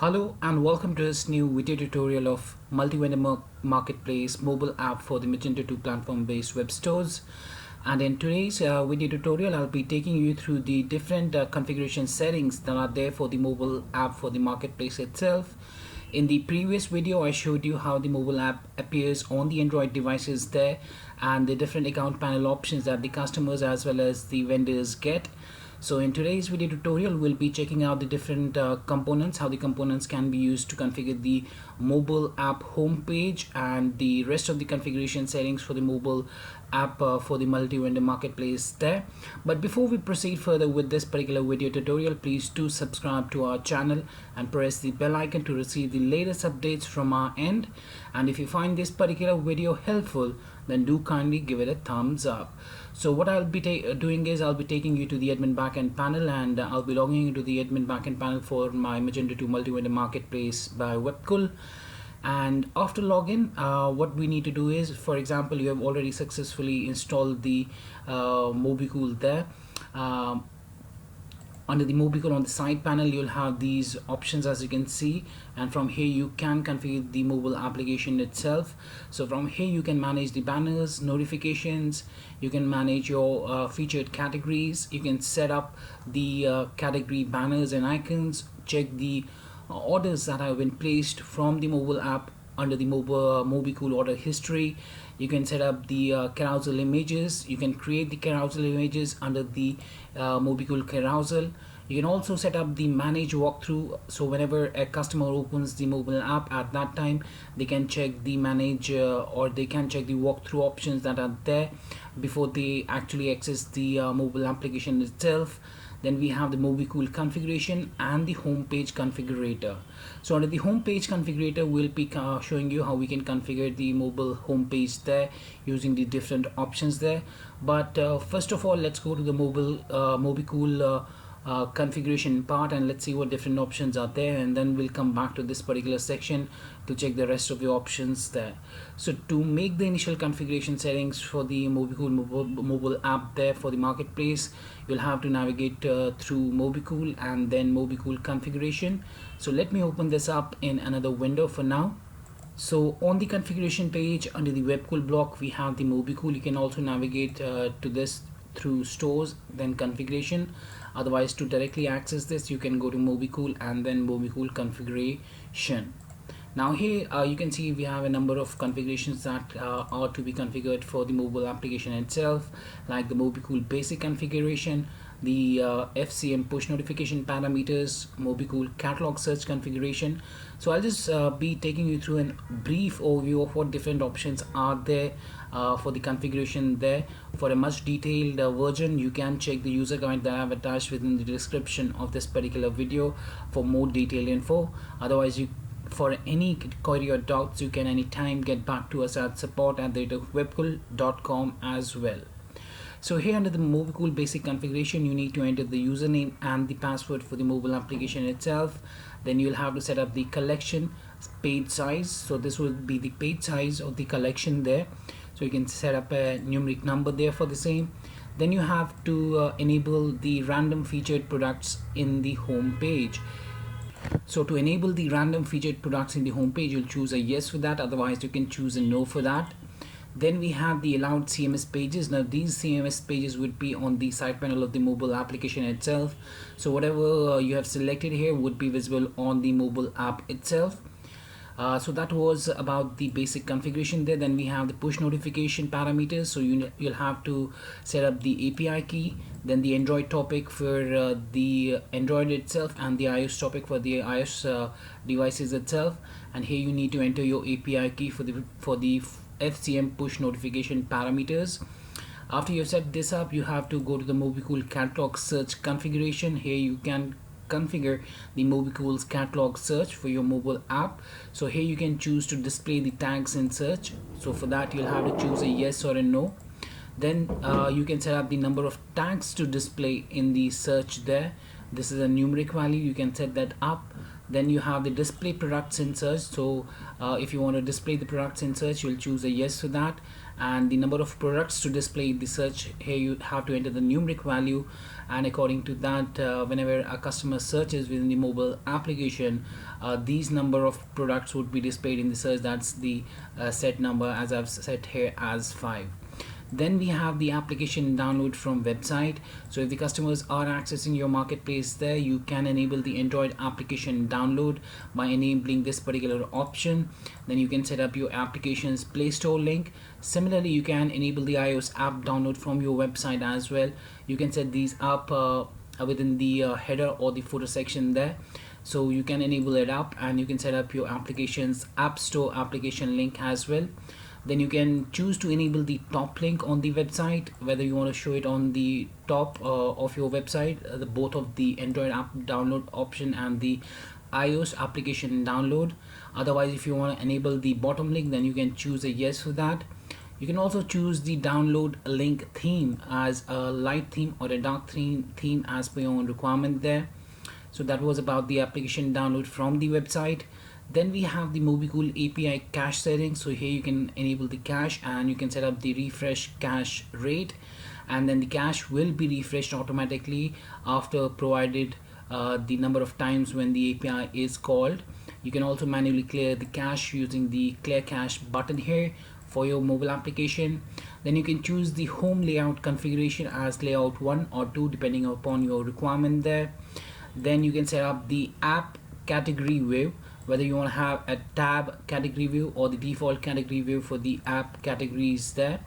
Hello and welcome to this new video tutorial of multi-vendor marketplace mobile app for the Magento 2 platform based web stores. And in today's video tutorial, I'll be taking you through the different configuration settings that are there for the mobile app for the marketplace itself. In the previous video, I showed you how the mobile app appears on the Android devices there and the different account panel options that the customers as well as the vendors get. So in today's video tutorial, we'll be checking out the different components, how the components can be used to configure the mobile app homepage and the rest of the configuration settings for the mobile app for the multi-vendor marketplace there. But before we proceed further with this particular video tutorial, please do subscribe to our channel and press the bell icon to receive the latest updates from our end. And if you find this particular video helpful, then do kindly give it a thumbs up. So what I'll be doing is I'll be taking you to the admin backend panel, and I'll be logging into the admin backend panel for my Magento 2 multi-vendor marketplace by Webkul. And after login, what we need to do is, for example, you have already successfully installed the mobicool there. Under the mobicool on the side panel, you'll have these options as you can see, and from here you can configure the mobile application itself. So from here you can manage the banners, notifications, you can manage your featured categories, you can set up the category banners and icons, check the orders that have been placed from the mobile app under the mobicool order history. You can set up the carousel images, you can create the carousel images under the mobicool carousel. You can also set up the manage walkthrough, so whenever a customer opens the mobile app, at that time they can check the manage or they can check the walkthrough options that are there before they actually access the mobile application itself. Then we have the mobicool configuration and the homepage configurator. So under the homepage configurator, we'll be showing you how we can configure the mobile homepage there using the different options there. But first of all, let's go to the mobicool configuration part, and let's see what different options are there, and then we'll come back to this particular section to check the rest of the options there. So to make the initial configuration settings for the mobicool mobile app there for the marketplace, you'll have to navigate through mobicool and then mobicool configuration. So let me open this up in another window for now. So on the configuration page under the Webkul block, we have the mobicool. You can also navigate to this through stores, then configuration. Otherwise, to directly access this, you can go to mobicool and then mobicool configuration. Now here you can see we have a number of configurations that are to be configured for the mobile application itself, like the mobicool basic configuration, the FCM push notification parameters, mobicool catalog search configuration. So I'll just be taking you through a brief overview of what different options are there for the configuration there. For a much detailed version, you can check the user guide that I have attached within the description of this particular video for more detailed info. Otherwise, for any query or doubts, you can anytime get back to us at support@webkul.com as well. So here under the mobicool basic configuration, you need to enter the username and the password for the mobile application itself. Then you'll have to set up the collection page size. So this will be the page size of the collection there. So you can set up a numeric number there for the same. Then you have to enable the random featured products in the home page. So to enable the random featured products in the home page, you'll choose a yes for that. Otherwise, you can choose a no for that. Then we have the allowed CMS pages. Now these CMS pages would be on the side panel of the mobile application itself. So whatever you have selected here would be visible on the mobile app itself. So that was about the basic configuration there. Then we have the push notification parameters. So you'll have to set up the API key, then the Android topic for the Android itself, and the iOS topic for the iOS devices itself. And here you need to enter your API key for the FCM push notification parameters. After you've set this up, you have to go to the mobicool catalog search configuration. Here you can configure the mobicool's catalog search for your mobile app. So here you can choose to display the tags in search. So for that, you'll have to choose a yes or a no. Then you can set up the number of tags to display in the search there. This is a numeric value, you can set that up. Then you have the display products in search. So if you want to display the products in search, you'll choose a yes to that. And the number of products to display the search, here you have to enter the numeric value, and according to that, whenever a customer searches within the mobile application, these number of products would be displayed in the search. That's the set number, as I've set here, as 5. Then we have the application download from website. So if the customers are accessing your marketplace there, you can enable the Android application download by enabling this particular option. Then you can set up your application's Play Store link. Similarly, you can enable the iOS app download from your website as well. You can set these up within the header or the footer section there. So you can enable it up, and you can set up your application's App Store application link as well. Then you can choose to enable the top link on the website, whether you want to show it on the top of your website, both of the Android app download option and the iOS application download. Otherwise, if you want to enable the bottom link, then you can choose a yes for that. You can also choose the download link theme as a light theme or a dark theme as per your own requirement there. So that was about the application download from the website. Then we have the mobicool API cache settings. So here you can enable the cache, and you can set up the refresh cache rate, and then the cache will be refreshed automatically after provided the number of times when the API is called. You can also manually clear the cache using the clear cache button here for your mobile application. Then you can choose the home layout configuration as layout 1 or 2 depending upon your requirement there. Then you can set up the app category view, whether you want to have a tab category view or the default category view for the app categories there.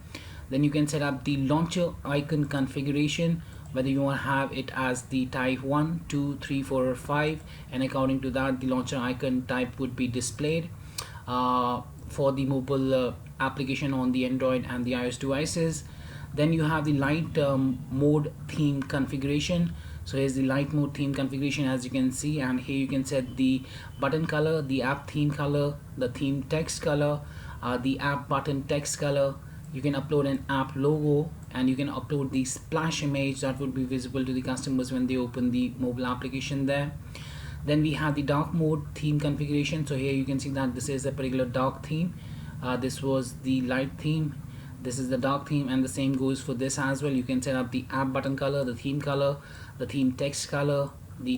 Then you can set up the launcher icon configuration, whether you want to have it as the type 1, 2, 3, 4 or 5, and according to that the launcher icon type would be displayed for the mobile application on the Android and the iOS devices. Then you have the light mode theme configuration. So here's the light mode theme configuration, as you can see, and here you can set the button color, the app theme color, the theme text color, the app button text color. You can upload an app logo, and you can upload the splash image that would be visible to the customers when they open the mobile application there. Then we have the dark mode theme configuration. So here you can see that this is a particular dark theme. This was the light theme. This is the dark theme, and the same goes for this as well. You can set up the app button color, the theme text color, the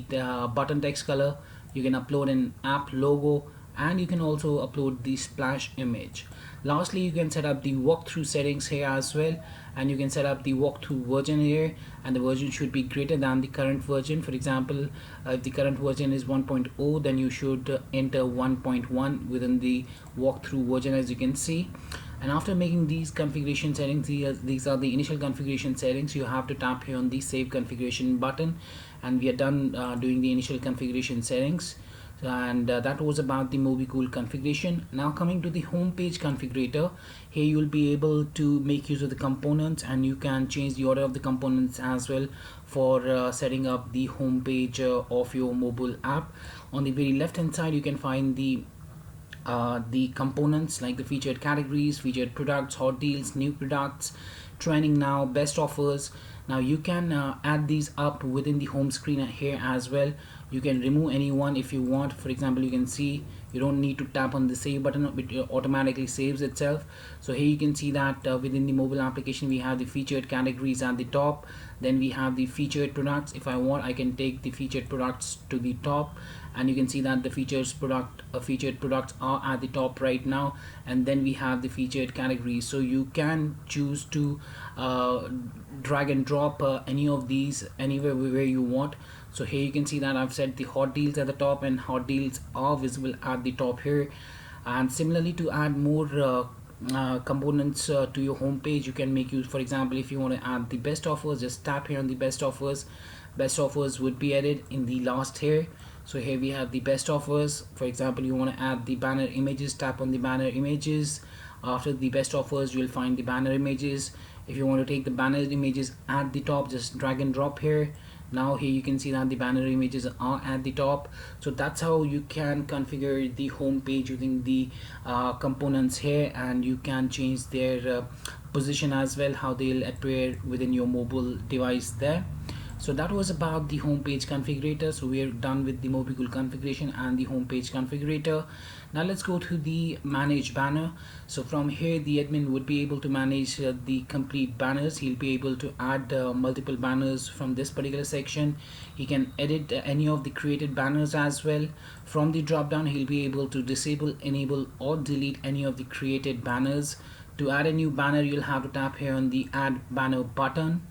button text color. You can upload an app logo, and you can also upload the splash image. Lastly, you can set up the walkthrough settings here as well, and you can set up the walkthrough version here, and the version should be greater than the current version. For example, if the current version is 1.0, then you should enter 1.1 within the walkthrough version, as you can see. And after making these configuration settings, these are the initial configuration settings. You have to tap here on the save configuration button, and we are done doing the initial configuration settings. And that was about the mobicool configuration. Now coming to the home page configurator, here you will be able to make use of the components, and you can change the order of the components as well for setting up the home page of your mobile app. On the very left hand side, you can find the components like the featured categories, featured products, hot deals, new products, trending now, best offers. Now you can add these up within the home screen here as well. You can remove any one if you want. For example, you can see you don't need to tap on the save button, it automatically saves itself. So here you can see that within the mobile application we have the featured categories at the top. Then we have the featured products. If I want, I can take the featured products to the top, and you can see that the featured products are at the top right now. And then we have the featured categories, so you can choose to drag and drop any of these anywhere where you want. So here you can see that I've set the hot deals at the top, and hot deals are visible at the top here. And similarly, to add more components to your home page, you can make use, for example, if you want to add the best offers, just tap here on the best offers. Best offers would be added in the last here. So here we have the best offers. For example, you want to add the banner images, tap on the banner images. After the best offers, you will find the banner images. If you want to take the banner images at the top, just drag and drop here. Now here you can see that the banner images are at the top. So that's how you can configure the home page using the components here, and you can change their position as well, how they'll appear within your mobile device there. So that was about the homepage configurator. So we are done with the mobicool configuration and the homepage configurator. Now let's go to the manage banner. So from here the admin would be able to manage the complete banners. He'll be able to add multiple banners from this particular section. He can edit any of the created banners as well. From the drop down he'll be able to disable, enable or delete any of the created banners. To add a new banner you'll have to tap here on the add banner button,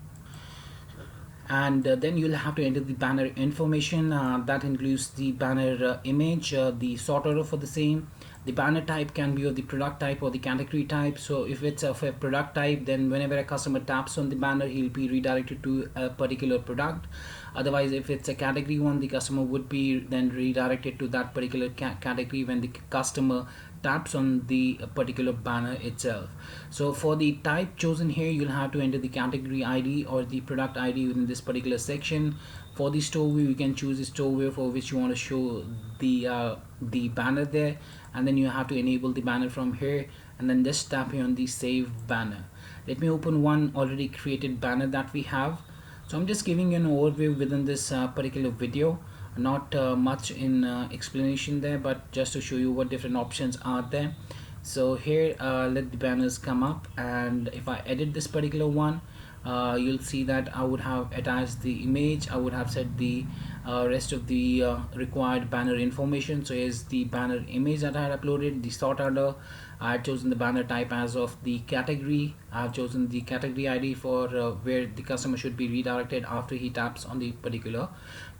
and then you'll have to enter the banner information. That includes the banner image, the sort order for the same. The banner type can be of the product type or the category type. So if it's of a product type, then whenever a customer taps on the banner he'll be redirected to a particular product. Otherwise, if it's a category one, the customer would be then redirected to that particular category when the customer taps on the particular banner itself. So for the type chosen here, you'll have to enter the category ID or the product ID within this particular section. For the store view, you can choose the store view for which you want to show the banner there, and then you have to enable the banner from here, and then just tap here on the save banner. Let me open one already created banner that we have. So I'm just giving you an overview within this particular video. Not much in explanation there, but just to show you what different options are there. So here let the banners come up, and if I edit this particular one, you'll see that I would have attached the image. I would have set the rest of the required banner information. So here's the banner image that I had uploaded, the sort order. I had chosen the banner type as of the category. I have chosen the category ID for where the customer should be redirected after he taps on the particular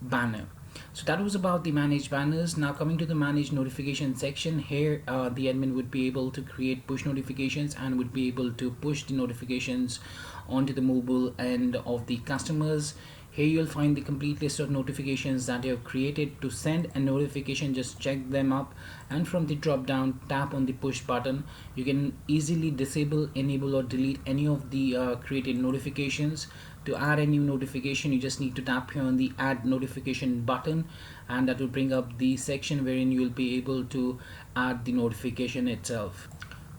banner. So that was about the manage banners. Now coming to the manage notification section, here the admin would be able to create push notifications and would be able to push the notifications onto the mobile end of the customers. Here you'll find the complete list of notifications that you have created. To send a notification, just check them up, and from the drop down tap on the push button. You can easily disable, enable or delete any of the created notifications. To add a new notification, you just need to tap here on the add notification button, and that will bring up the section wherein you will be able to add the notification itself.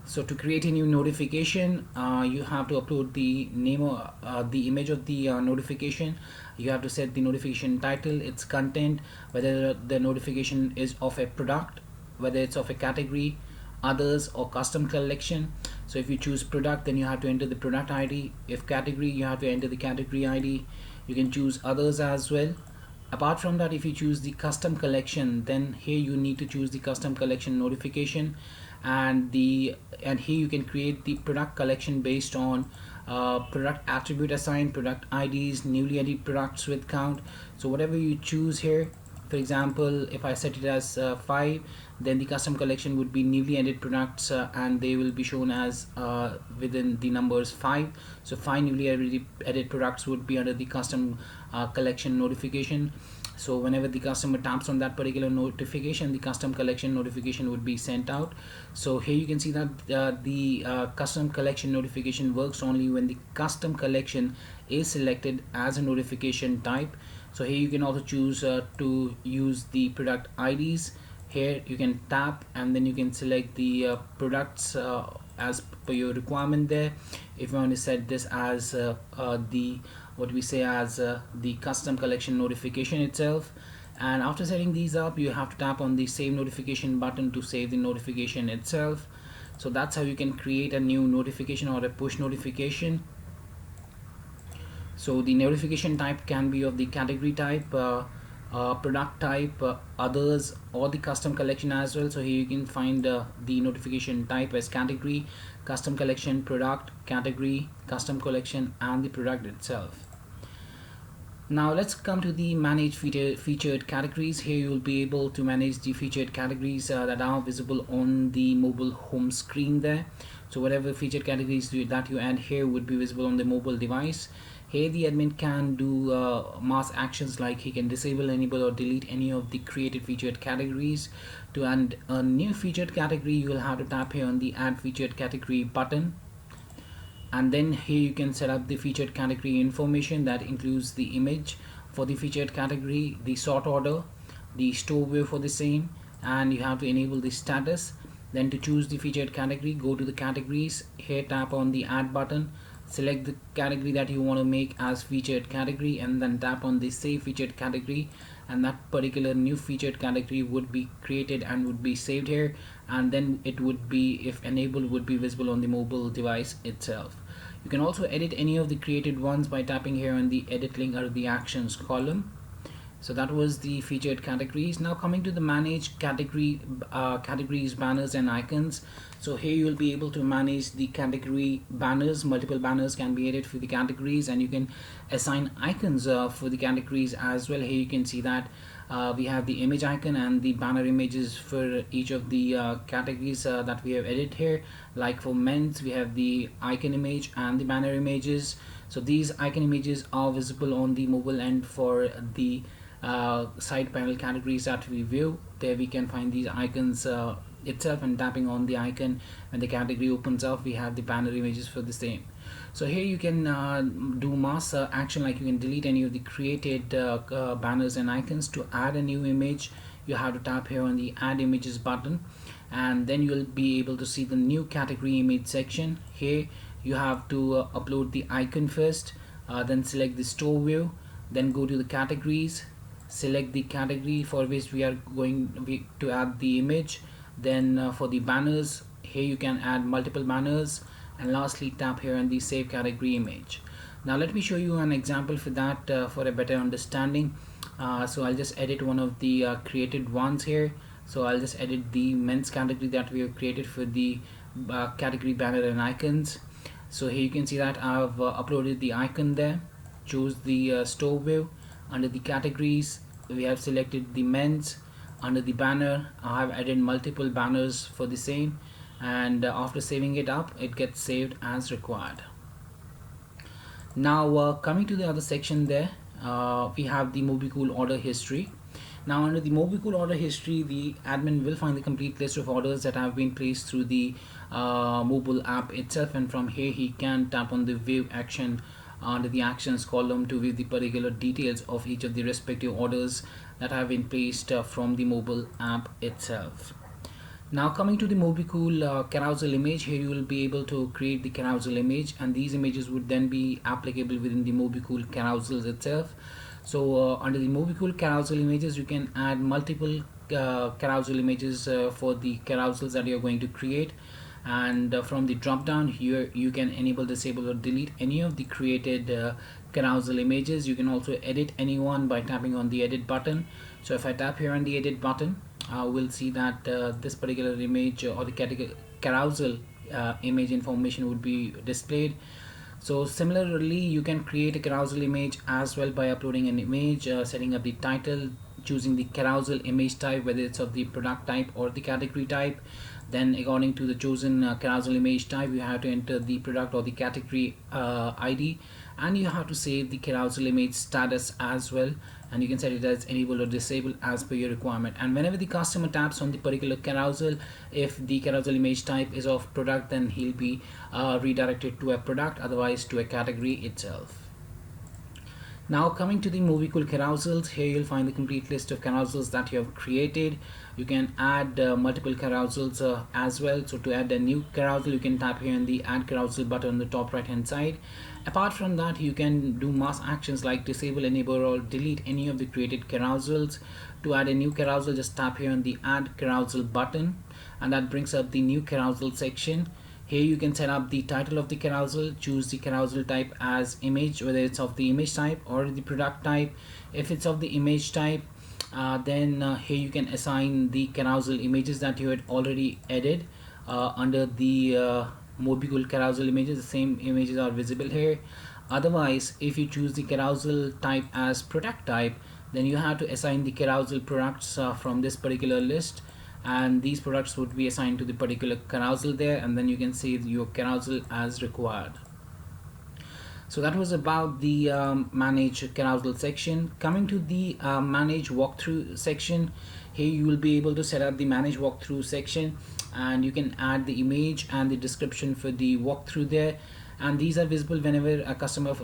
So to create a new notification, you have to upload the name or the image of the notification. You have to set the notification title, its content, whether the notification is of a product, whether it's of a category, others or custom collection. So if you choose product, then you have to enter the product ID. If category, you have to enter the category ID. You can choose others as well. Apart from that, if you choose the custom collection, then here you need to choose the custom collection notification, and here you can create the product collection based on product attribute assigned, product IDs, newly added products with count. So whatever you choose here, for example, if I set it as 5, then the custom collection would be newly added products, and they will be shown as within the numbers 5. So 5 newly added products would be under the custom collection notification. So whenever the customer taps on that particular notification, the custom collection notification would be sent out. So here you can see that the custom collection notification works only when the custom collection is selected as a notification type. So here you can also choose to use the product IDs. Here you can tap and then you can select the products as per your requirement there. If you want to set this as the custom collection notification itself, and after setting these up, you have to tap on the save notification button to save the notification itself. So that's how you can create a new notification or a push notification. So the notification type can be of the category type, product type, others, or the custom collection as well. So here you can find the notification type as category, custom collection, product, category, custom collection, and the product itself. Now let's come to the manage featured categories. Here you will be able to manage the featured categories that are visible on the mobile home screen there. So whatever featured categories that you add here would be visible on the mobile device. Here the admin can do mass actions like he can disable, enable or delete any of the created featured categories. To add a new featured category, you will have to tap here on the add featured category button, and then here you can set up the featured category information that includes the image for the featured category, the sort order, the store view for the same, and you have to enable the status. Then to choose the featured category, go to the categories, here tap on the add button, select the category that you want to make as featured category, and then tap on the save featured category, and that particular new featured category would be created and would be saved here, and then it would be, if enabled, would be visible on the mobile device itself. You can also edit any of the created ones by tapping here on the edit link under the actions column. So that was the featured categories. Now coming to the manage categories, banners and icons. So here you'll be able to manage the category banners. Multiple banners can be added for the categories, and you can assign icons for the categories as well. Here you can see that we have the image icon and the banner images for each of the categories that we have added here. Like for men's, we have the icon image and the banner images. So these icon images are visible on the mobile end for the side panel categories that we view. There we can find these icons itself, and tapping on the icon, when the category opens up, we have the banner images for the same. So here you can do mass action, like you can delete any of the created banners and icons. To add a new image, you have to tap here on the add images button, and then you'll be able to see the new category image section. Here you have to upload the icon first, then select the store view, then go to the categories, select the category for which we are going to add the image. Then for the banners, here you can add multiple banners, and lastly tap here on the save category image. Now let me show you an example for that for a better understanding. So I'll just edit one of the created ones here. So I'll just edit the men's category that we have created for the category banner and icons. So here you can see that I've uploaded the icon there, choose the store view. Under the categories, we have selected the men's. Under the banner, I have added multiple banners for the same, and after saving it up, it gets saved as required. Now coming to the other section there, we have the mobicool order history. Now under the mobicool order history, the admin will find the complete list of orders that have been placed through the mobile app itself, and from here he can tap on the view action under the actions column to view the particular details of each of the respective orders that have been placed from the mobile app itself. Now coming to the mobicool carousel image, here you will be able to create the carousel image, and these images would then be applicable within the mobicool carousels itself. So under the mobicool carousel images, you can add multiple carousel images for the carousels that you're going to create, and from the drop down here you can enable, disable or delete any of the created carousel images. You can also edit anyone by tapping on the edit button. So if I tap here on the edit button, we'll see that this particular image or the carousel image information would be displayed. So similarly, you can create a carousel image as well by uploading an image, setting up the title, choosing the carousel image type, whether it's of the product type or the category type. Then according to the chosen carousel image type, you have to enter the product or the category ID, and you have to save the carousel image status as well, and you can set it as enable or disable as per your requirement. And whenever the customer taps on the particular carousel, if the carousel image type is of product, then he'll be redirected to a product, otherwise to a category itself. Now coming to the mobicool carousels, here you'll find the complete list of carousels that you have created. You can add multiple carousels as well. So to add a new carousel, you can tap here on the add carousel button on the top right hand side. Apart from that, you can do mass actions like disable, enable or delete any of the created carousels. To add a new carousel, just tap here on the add carousel button, and that brings up the new carousel section. Here you can set up the title of the carousel, choose the carousel type as image, whether it's of the image type or the product type. If it's of the image type, then here you can assign the carousel images that you had already added under the mobicool carousel images. The same images are visible here. Otherwise, if you choose the carousel type as product type, then you have to assign the carousel products from this particular list, and these products would be assigned to the particular carousel there, and then you can save your carousel as required. So that was about the manage carousel section. Coming to the manage walkthrough section, here you will be able to set up the manage walkthrough section, and you can add the image and the description for the walkthrough there. and these are visible whenever a customer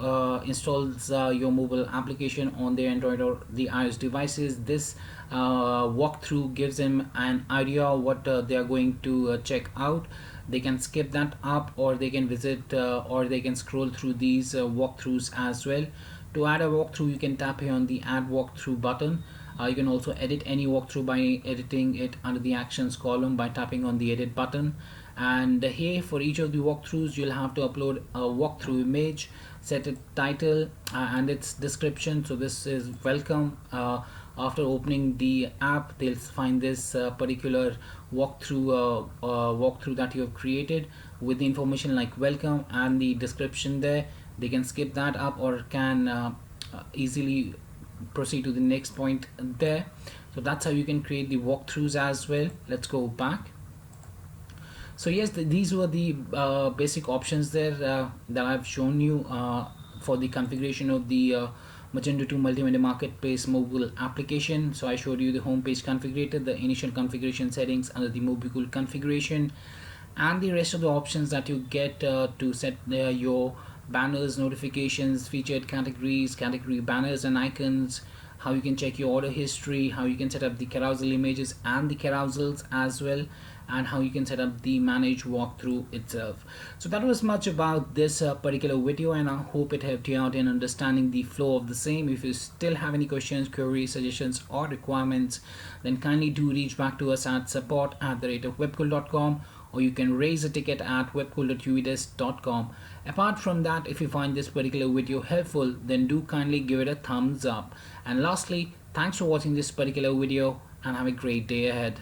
installs your mobile application on their Android or the iOS devices. This walkthrough gives them an idea of what they are going to check out. They can skip that up, or they can visit or they can scroll through these walkthroughs as well. To add a walkthrough, you can tap here on the add walkthrough button. You can also edit any walkthrough by editing it under the actions column by tapping on the edit button. And here for each of the walkthroughs, you'll have to upload a walkthrough image, set a title and its description. So this is welcome. After opening the app, they'll find this particular walkthrough that you have created with the information like welcome and the description there. They can skip that up or can easily proceed to the next point there. So that's how you can create the walkthroughs as well. Let's go back. So yes, these were the basic options there that I've shown you for the configuration of the Magento 2 multimedia marketplace mobile application. So I showed you the home page configurator, the initial configuration settings under the mobicool configuration, and the rest of the options that you get to set your banners, notifications, featured categories, category banners and icons, how you can check your order history, how you can set up the carousel images and the carousels as well, and how you can set up the manage walkthrough itself. So that was much about this particular video, and I hope it helped you out in understanding the flow of the same. If you still have any questions, queries, suggestions or requirements, then kindly do reach back to us at support@webkul.com, or you can raise a ticket at webkul.uedesk.com. Apart from that, if you find this particular video helpful, then do kindly give it a thumbs up. And lastly, thanks for watching this particular video and have a great day ahead.